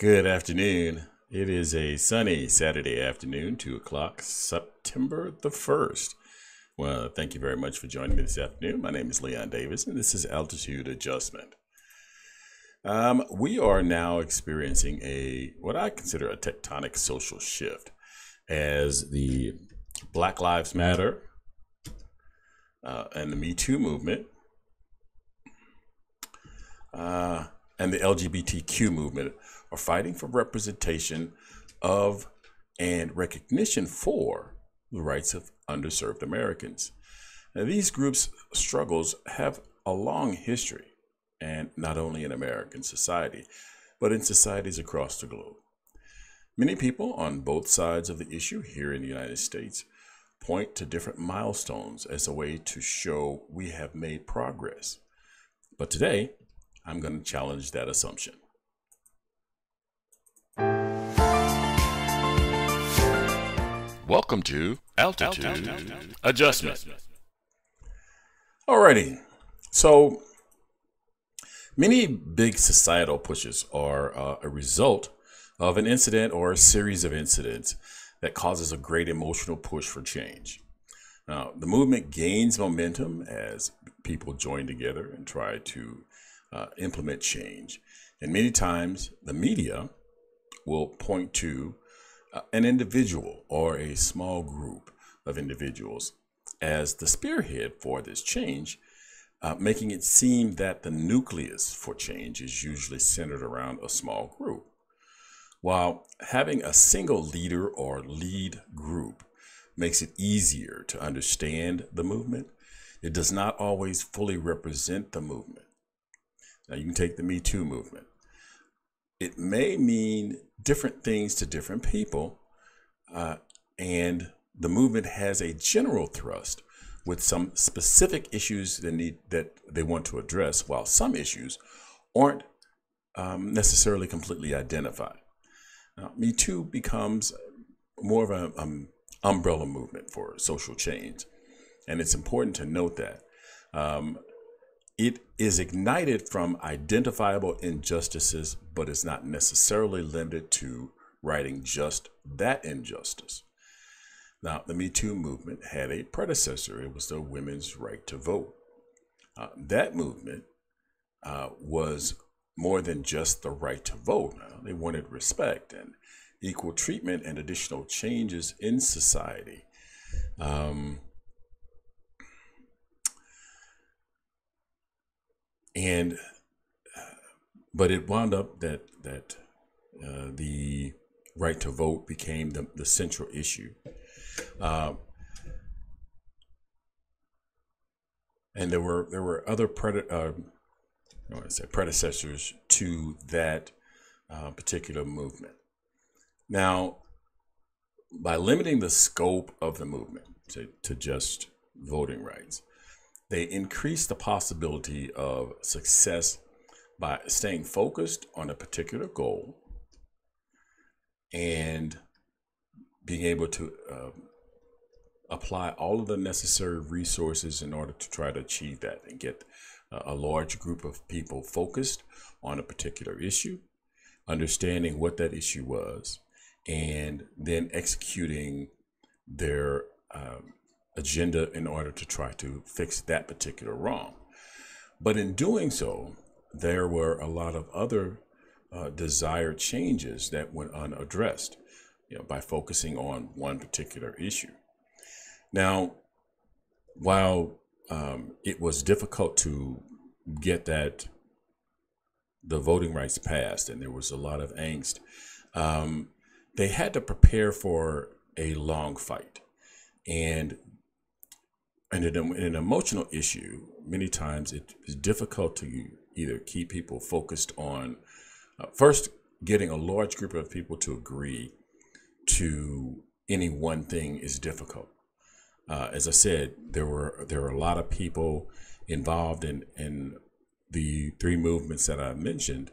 Good afternoon. It is a sunny Saturday afternoon, 2 o'clock, September the 1st. Well, thank you very much for joining me this afternoon. My name is Leon Davis, and this is Altitude Adjustment. We are now experiencing what I consider a tectonic social shift as the Black Lives Matter and the Me Too movement and the LGBTQ movement are fighting for representation of and recognition for the rights of underserved Americans. Now, these groups' struggles have a long history, and not only in American society, but in societies across the globe. Many people on both sides of the issue here in the United States point to different milestones as a way to show we have made progress. But today, I'm going to challenge that assumption. Welcome to Altitude Adjustment. Alrighty, so many big societal pushes are a result of an incident or a series of incidents that causes a great emotional push for change. Now, the movement gains momentum as people join together and try to implement change. And many times the media will point to an individual or a small group of individuals as the spearhead for this change, making it seem that the nucleus for change is usually centered around a small group. While having a single leader or lead group makes it easier to understand the movement, it does not always fully represent the movement. Now, you can take the Me Too movement. It may mean different things to different people, and the movement has a general thrust with some specific issues that they want to address, while some issues aren't necessarily completely identified. Now, Me Too becomes more of an umbrella movement for social change, and it's important to note that it is ignited from identifiable injustices, but is not necessarily limited to righting just that injustice. Now, the Me Too movement had a predecessor. It was the women's right to vote. That movement was more than just the right to vote. They wanted respect and equal treatment and additional changes in society. But it wound up that the right to vote became the central issue. And there were other predecessors to that particular movement. Now, by limiting the scope of the movement to just voting rights, they increase the possibility of success by staying focused on a particular goal and being able to apply all of the necessary resources in order to try to achieve that and get a large group of people focused on a particular issue, understanding what that issue was, and then executing their agenda in order to try to fix that particular wrong. But in doing so, there were a lot of other desired changes that went unaddressed, by focusing on one particular issue. Now, while it was difficult to get the voting rights passed, and there was a lot of angst, they had to prepare for a long fight. And in an emotional issue, many times it is difficult to either keep people focused on first getting a large group of people to agree to any one thing is difficult. As I said, there were a lot of people involved in the three movements that I mentioned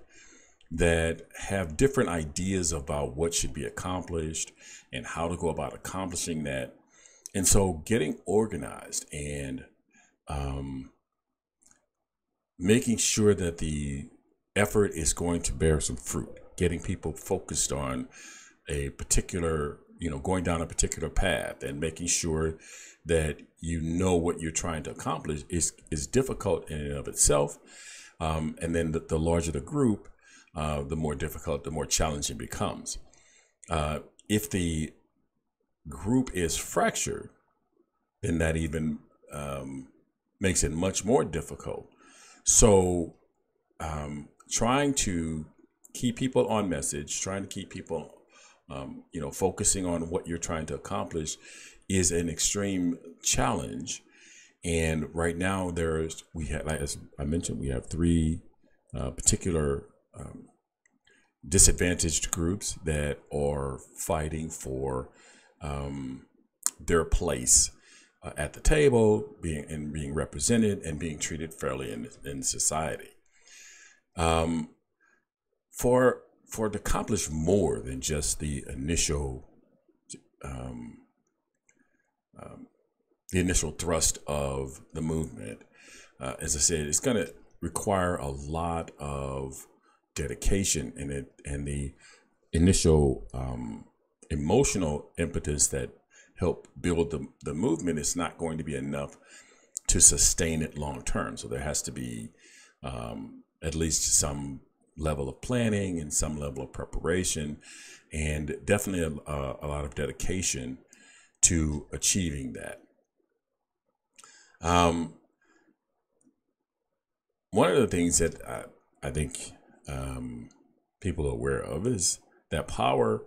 that have different ideas about what should be accomplished and how to go about accomplishing that. And so getting organized and making sure that the effort is going to bear some fruit, getting people focused on a particular, going down a particular path and making sure that you know what you're trying to accomplish is difficult in and of itself. And then the larger the group, the more difficult, the more challenging it becomes. If the group is fractured, then that even makes it much more difficult. So trying to keep people on message, trying to keep people, focusing on what you're trying to accomplish is an extreme challenge. And right now as I mentioned, we have three particular disadvantaged groups that are fighting for their place at the table, being represented and being treated fairly in society. For to accomplish more than just the initial thrust of the movement, as I said, it's going to require a lot of dedication in it, and the initial emotional impetus that help build the movement is not going to be enough to sustain it long term. So there has to be at least some level of planning and some level of preparation, and definitely a lot of dedication to achieving that. One of the things that I think people are aware of is that power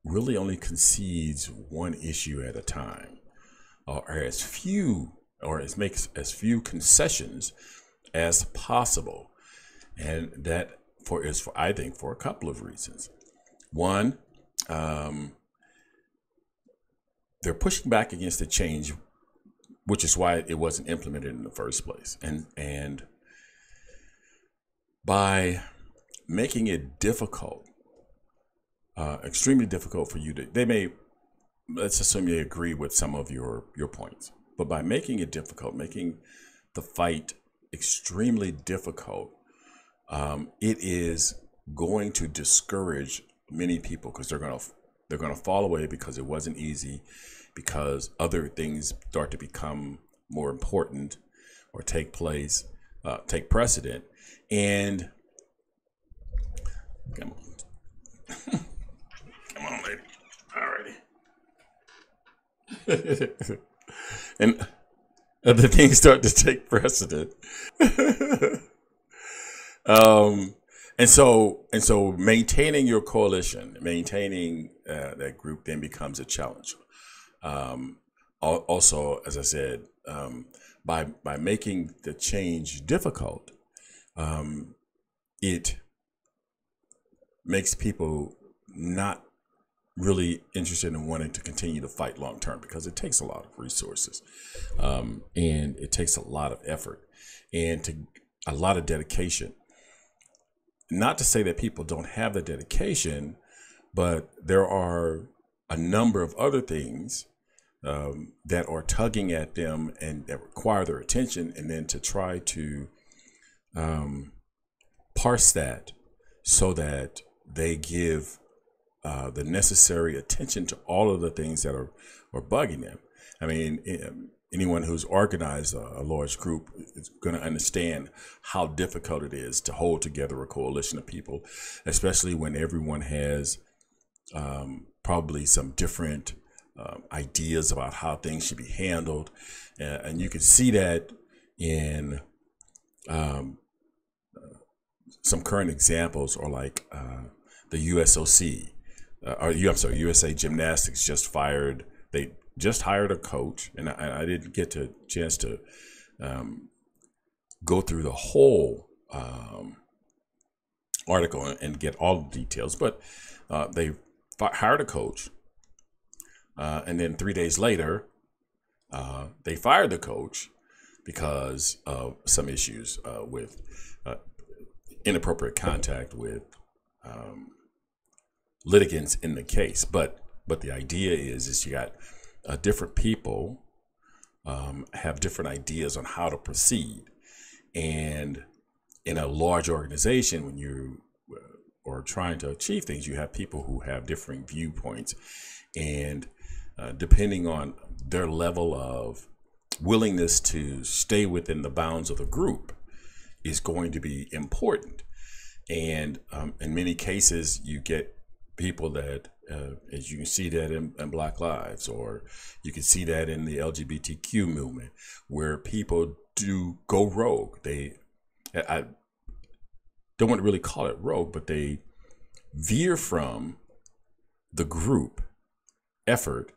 really only concedes one issue at a time, or makes as few concessions as possible. And that I think for a couple of reasons. One, they're pushing back against the change, which is why it wasn't implemented in the first place. And by making it difficult, extremely difficult for you let's assume they agree with some of your points, but by making it difficult, making the fight extremely difficult, it is going to discourage many people, because they're going to fall away because it wasn't easy, because other things start to become more important or take precedent. And come on, come on, lady. Alrighty. And other things start to take precedent. And so maintaining your coalition, maintaining that group then becomes a challenge. Also, as I said, by making the change difficult, it makes people not really interested in wanting to continue to fight long term, because it takes a lot of resources, and it takes a lot of effort and a lot of dedication. Not to say that people don't have the dedication, but there are a number of other things that are tugging at them and that require their attention, and then to try to parse that so that they give the necessary attention to all of the things that are bugging them. I mean, anyone who's organized a large group is going to understand how difficult it is to hold together a coalition of people, especially when everyone has probably some different ideas about how things should be handled. And you can see that in some current examples, or like the USOC, USA Gymnastics they just hired a coach, and I didn't get a chance to go through the whole article and get all the details, but they hired a coach, and then 3 days later, they fired the coach because of some issues with inappropriate contact with litigants in the case. But the idea is you got different people have different ideas on how to proceed, and in a large organization, when you or trying to achieve things, you have people who have differing viewpoints, and depending on their level of willingness to stay within the bounds of the group is going to be important. And in many cases, you get people that, as you can see that in Black Lives, or you can see that in the LGBTQ movement, where people do go rogue. I don't want to really call it rogue, but they veer from the group effort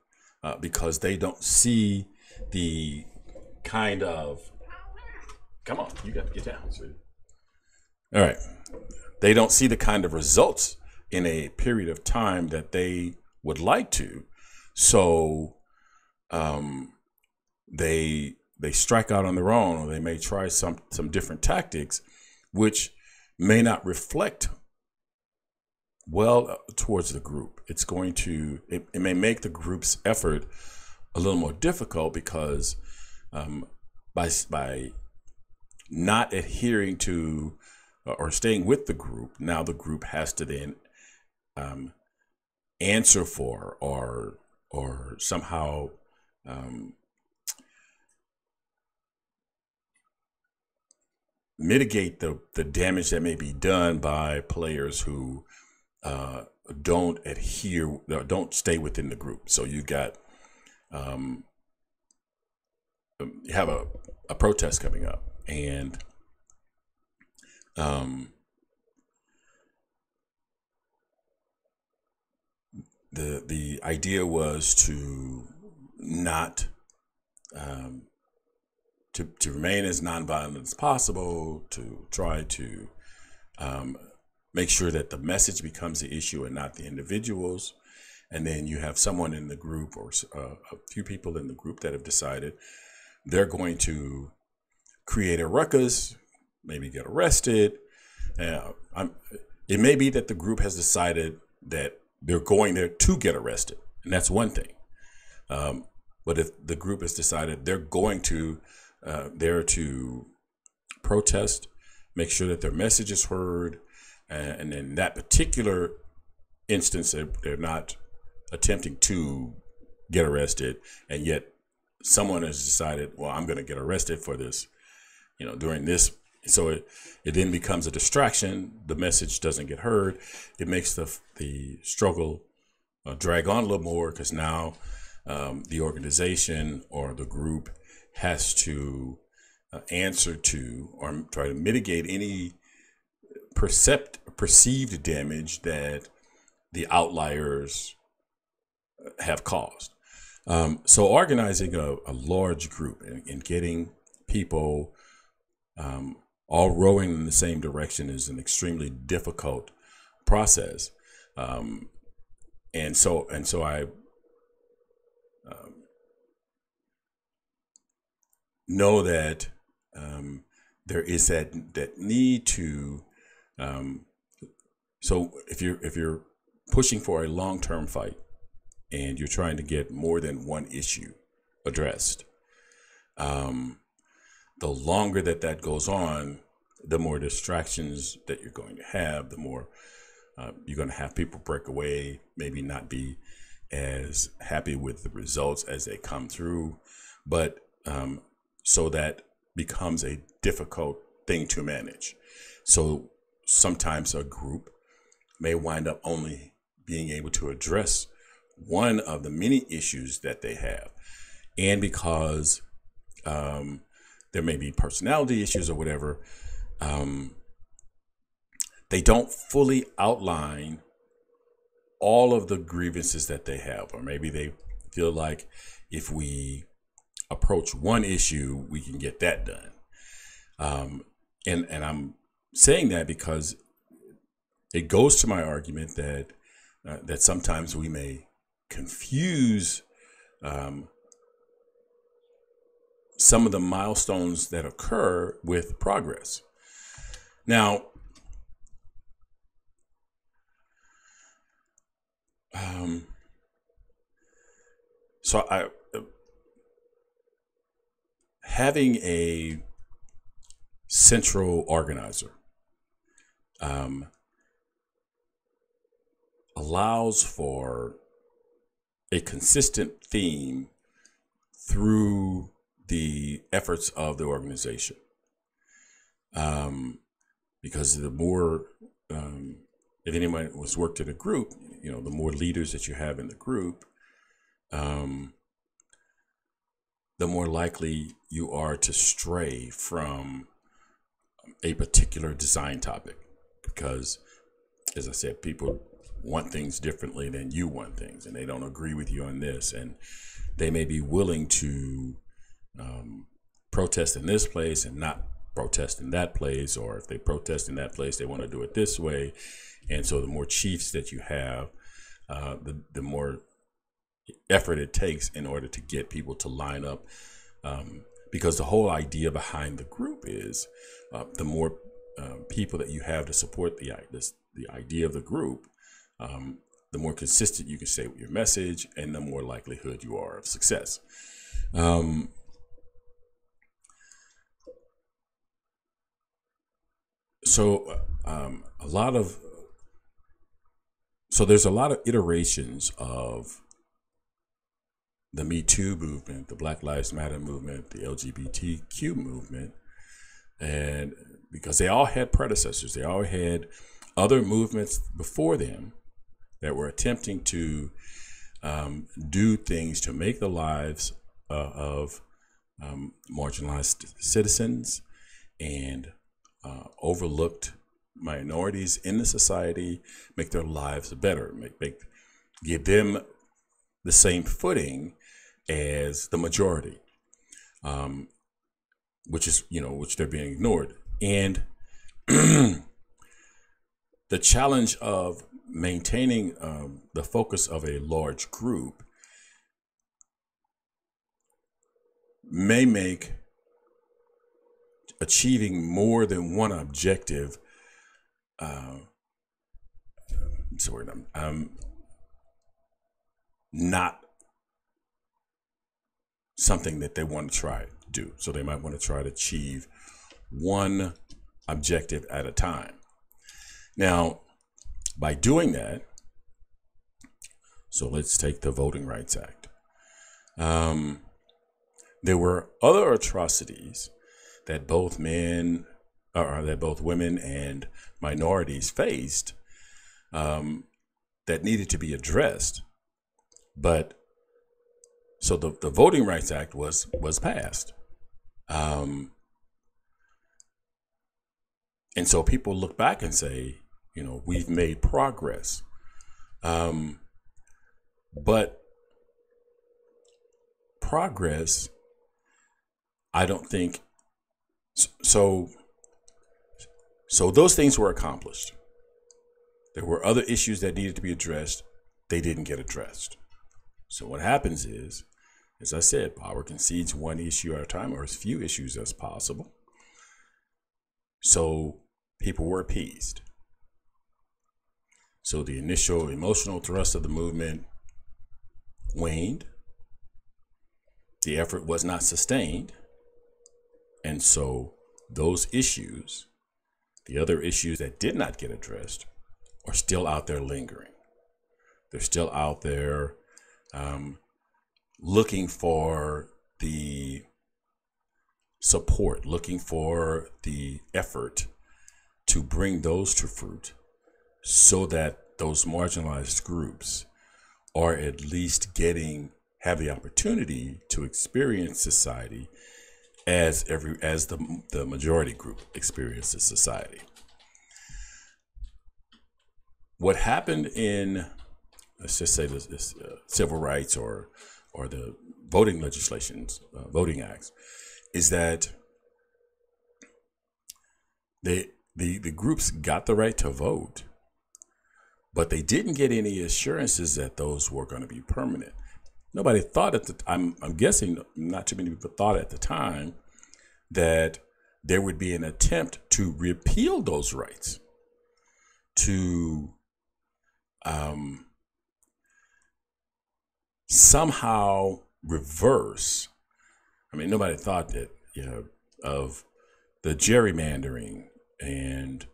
because they don't see the kind of, come on, you got to get down, sweetie. All right. They don't see the kind of results in a period of time that they would like to. So they strike out on their own, or they may try some different tactics, which may not reflect well towards the group. It's going to, it may make the group's effort a little more difficult because by not adhering to or staying with the group, now the group has to then answer for or somehow mitigate the damage that may be done by players who don't adhere, don't stay within the group. So you got you have a protest coming up, and the idea was to not to remain as nonviolent as possible, to try to make sure that the message becomes the issue and not the individuals. And then you have someone in the group, or a few people in the group, that have decided they're going to create a ruckus, maybe get arrested. It may be that the group has decided that they're going there to get arrested, and that's one thing. But if the group has decided they're going to there to protest, make sure that their message is heard, and in that particular instance, they're not attempting to get arrested, and yet someone has decided, well, I'm going to get arrested for this, during this. So it then becomes a distraction. The message doesn't get heard. It makes the struggle drag on a little more, because now the organization or the group has to answer to or try to mitigate any perceived damage that the outliers have caused. So organizing a large group and getting people all rowing in the same direction is an extremely difficult process. And so I know that there is that need to. So if you're pushing for a long-term fight and you're trying to get more than one issue addressed, the longer that goes on, the more distractions that you're going to have, the more you're going to have people break away, maybe not be as happy with the results as they come through. But so that becomes a difficult thing to manage. So sometimes a group may wind up only being able to address one of the many issues that they have. And because there may be personality issues or whatever, they don't fully outline all of the grievances that they have. Or maybe they feel like if we approach one issue, we can get that done. And I'm saying that because it goes to my argument that that sometimes we may confuse some of the milestones that occur with progress. Now, so having a central organizer allows for a consistent theme through the efforts of the organization. Because the more, if anyone was worked in a group, the more leaders that you have in the group, the more likely you are to stray from a particular design topic. Because, as I said, people want things differently than you want things, and they don't agree with you on this, and they may be willing to protest in this place and not protest in that place, or if they protest in that place, they want to do it this way. And so the more chiefs that you have, the more effort it takes in order to get people to line up, because the whole idea behind the group is the more people that you have to support the idea of the group, the more consistent you can stay with your message, and the more likelihood you are of success. So there's a lot of iterations of the Me Too movement, the Black Lives Matter movement, the LGBTQ movement, and because they all had predecessors, they all had other movements before them that were attempting to do things to make the lives of marginalized citizens and overlooked minorities in the society, make their lives better, give them the same footing as the majority, which they're being ignored. And the challenge of maintaining the focus of a large group may make achieving more than one objective not something that they want to try to do. So they might want to try to achieve one objective at a time. Now, by doing that, so let's take the Voting Rights Act. There were other atrocities that both women and minorities faced that needed to be addressed. But so the Voting Rights Act was passed. And so people look back and say, we've made progress. But progress, I don't think so those things were accomplished. There were other issues that needed to be addressed. They didn't get addressed. So what happens is, as I said, power concedes one issue at a time, or as few issues as possible. So people were appeased. So the initial emotional thrust of the movement waned. The effort was not sustained. And so those issues, the other issues that did not get addressed, are still out there lingering. They're still out there looking for the support, looking for the effort to bring those to fruit, so that those marginalized groups are at least have the opportunity to experience society as the majority group experiences society. What happened in, let's just say this civil rights or the voting legislations, voting acts, is that the groups got the right to vote, but they didn't get any assurances that those were going to be permanent. Nobody thought I'm guessing not too many people thought at the time that there would be an attempt to repeal those rights, to somehow reverse. I mean, nobody thought that, of the gerrymandering and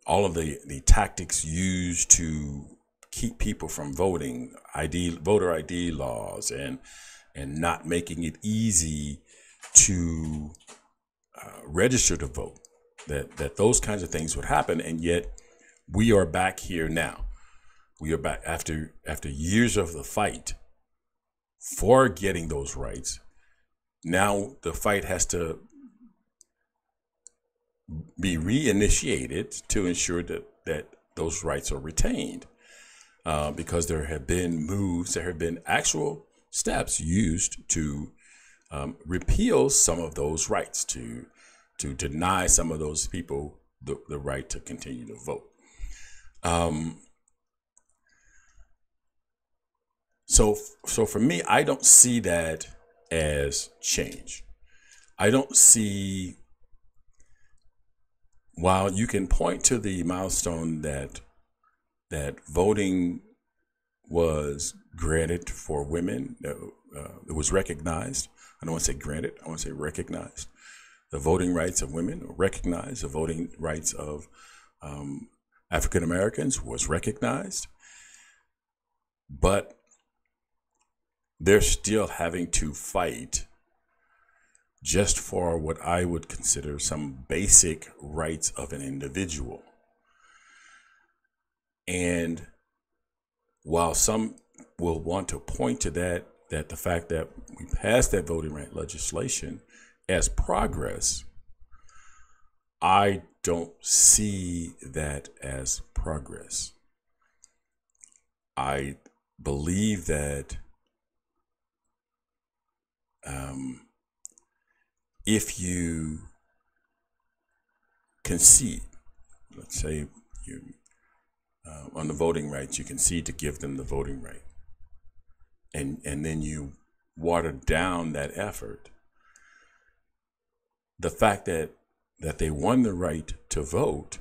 all of the tactics used to keep people from voting, voter ID laws, and not making it easy to register to vote, that those kinds of things would happen. And yet we are back here now. We are back after years of the fight for getting those rights. Now the fight has to be reinitiated to ensure that those rights are retained, because there have been moves, there have been actual steps used to repeal some of those rights, to deny some of those people the right to continue to vote. So for me, I don't see that as change. I don't see, while you can point to the milestone that voting was granted for women, it was recognized. I don't want to say granted, I want to say recognized. The voting rights of women were recognized. The voting rights of African Americans was recognized. But they're still having to fight just for what I would consider some basic rights of an individual. And while some will want to point to that the fact that we passed that voting right legislation as progress, I don't see that as progress. I believe that if you concede, let's say you on the voting rights, you concede to give them the voting right, and then you water down that effort, the fact that they won the right to vote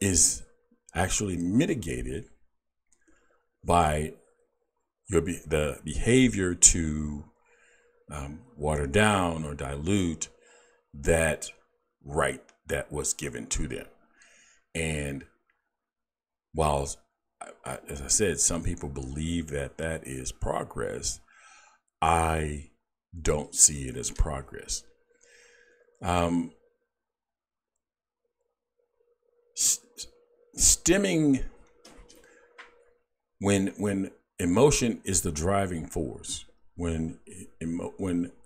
is actually mitigated by the behavior to water down or dilute that right that was given to them. And while, as I said, some people believe that that is progress, I don't see it as progress. Stemming, when emotion is the driving force, when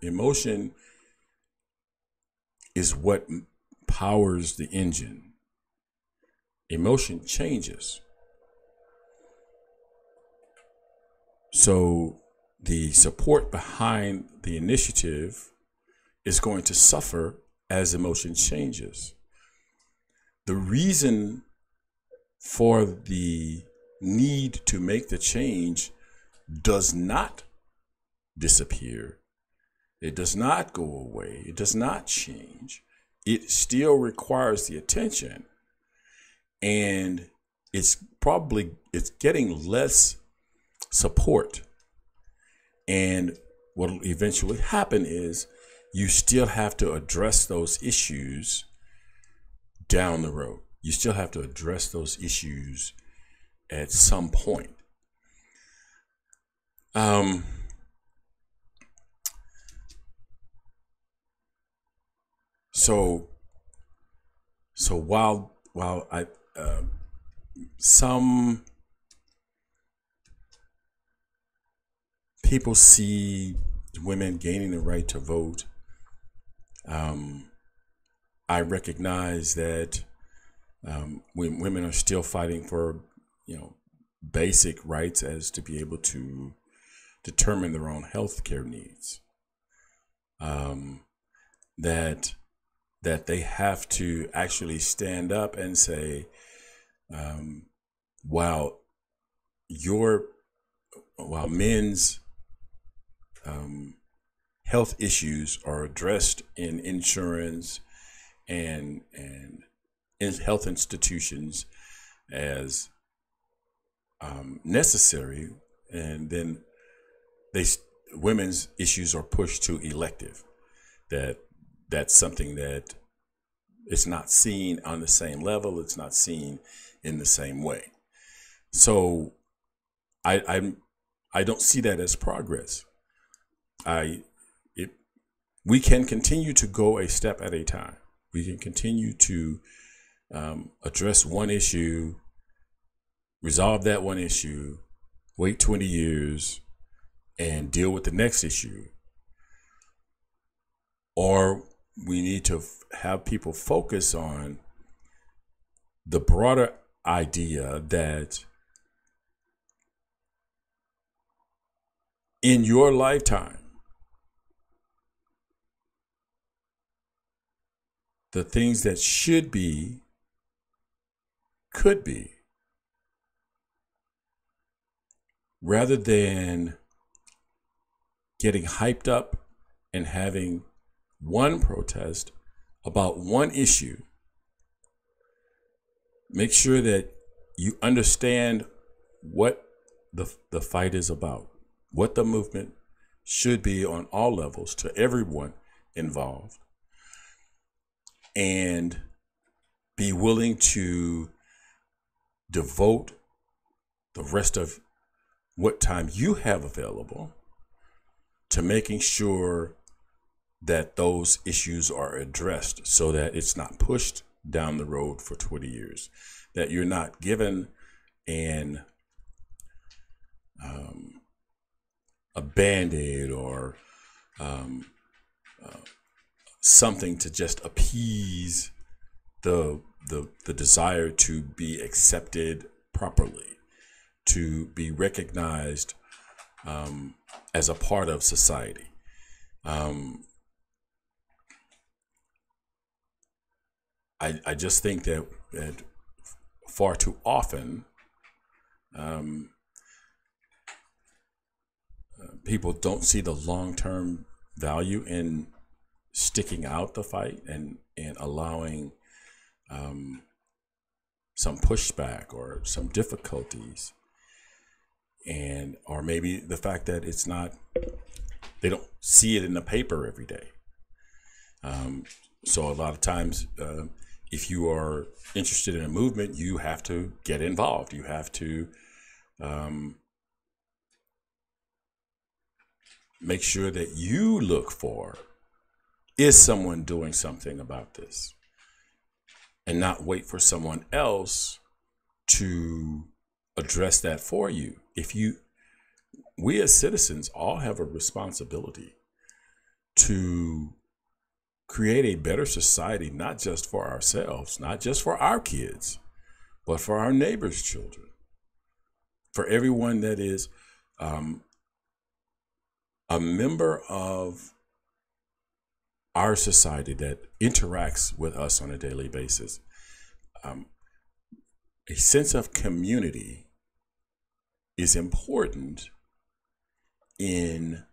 emotion is what powers the engine, emotion changes. So the support behind the initiative is going to suffer as emotion changes. The reason for the need to make the change does not disappear. It does not go away. It does not change. It still requires the attention, and it's getting less support. And what will eventually happen is you still have to address those issues down the road. You still have to address those issues at some point. So while I some people see women gaining the right to vote, I recognize that when women are still fighting for, basic rights as to be able to determine their own health care needs, that they have to actually stand up and say, while men's health issues are addressed in insurance and in health institutions as necessary, and then women's issues are pushed to elective. That's something that It's not seen on the same level. It's not seen in the same way. So I don't see that as progress. We can continue to go a step at a time. We can continue to address one issue, resolve that one issue, wait 20 years, and deal with the next issue. Or we need to have people focus on the broader idea that in your lifetime, the things that should be, could be, rather than getting hyped up and having one protest about one issue. Make sure that you understand what the fight is about, what the movement should be on all levels to everyone involved, and be willing to devote the rest of what time you have available to making sure that those issues are addressed so that it's not pushed down the road for 20 years, that you're not given a Band-Aid or something to just appease the desire to be accepted properly, to be recognized as a part of society. I just think that far too often people don't see the long-term value in sticking out the fight and allowing some pushback or some difficulties, and or maybe the fact that it's not, they don't see it in the paper every day. So a lot of times, if you are interested in a movement, you have to get involved. You have to make sure that you look for, is someone doing something about this? And not wait for someone else to address that for you. We as citizens all have a responsibility to create a better society, not just for ourselves, not just for our kids, but for our neighbors' children, for everyone that is a member of our society that interacts with us on a daily basis. A sense of community is important in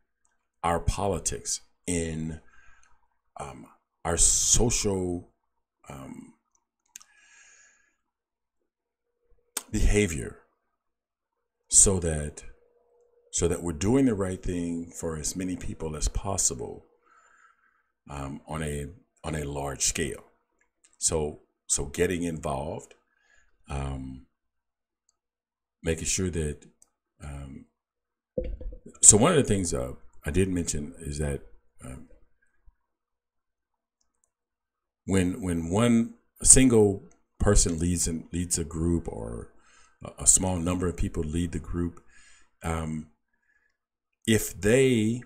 our politics, in our social behavior, so that we're doing the right thing for as many people as possible on a large scale. So getting involved, making sure that. So one of the things I did mention is that when a single person leads a group, or a small number of people lead the group, if they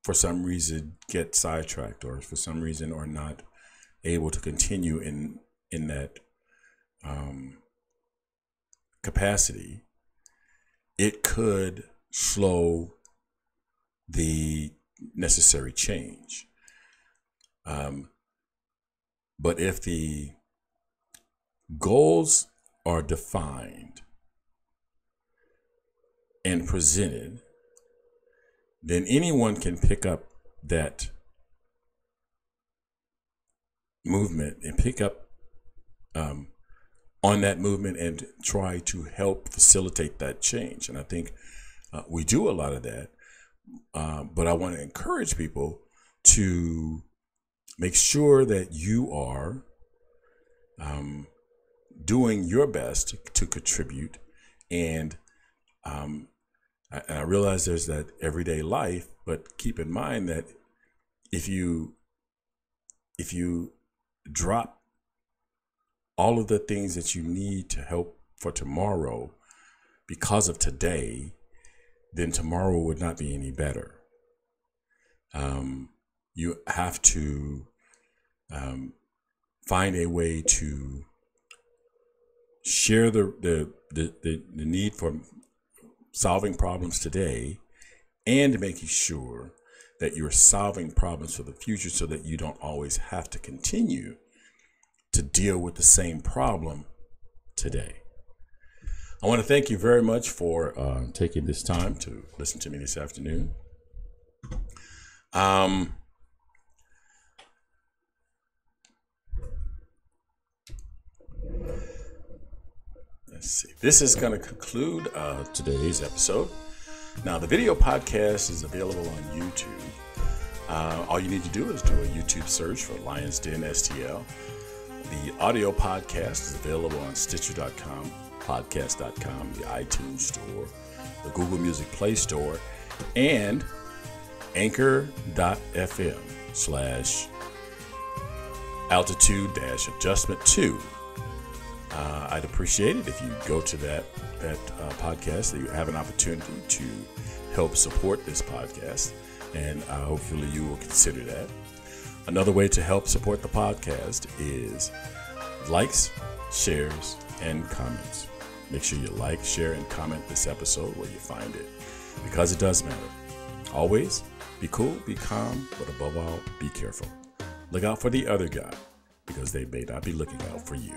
for some reason get sidetracked, or for some reason are not able to continue in that capacity, it could slow the necessary change. But if the goals are defined and presented, then anyone can pick up that movement and pick up on that movement and try to help facilitate that change. And I think we do a lot of that. But I want to encourage people to make sure that you are doing your best to contribute. And I realize there's that everyday life, but keep in mind that if you drop all of the things that you need to help for tomorrow because of today, then tomorrow would not be any better. You have to find a way to share the need for solving problems today and making sure that you're solving problems for the future so that you don't always have to continue to deal with the same problem today. I want to thank you very much for taking this time to listen to me this afternoon. Let's see. This is going to conclude today's episode. Now, the video podcast is available on YouTube. All you need to do is do a YouTube search for Lions Den STL. The audio podcast is available on Stitcher.com, podcast.com, the iTunes Store, the Google Music Play Store, and anchor.fm/altitude-adjustment2. I'd appreciate it if you go to that podcast, that you have an opportunity to help support this podcast, and hopefully you will consider that. Another way to help support the podcast is likes, shares, and comments. Make sure you like, share, and comment this episode where you find it, because it does matter. Always be cool, be calm, but above all, be careful. Look out for the other guy, because they may not be looking out for you.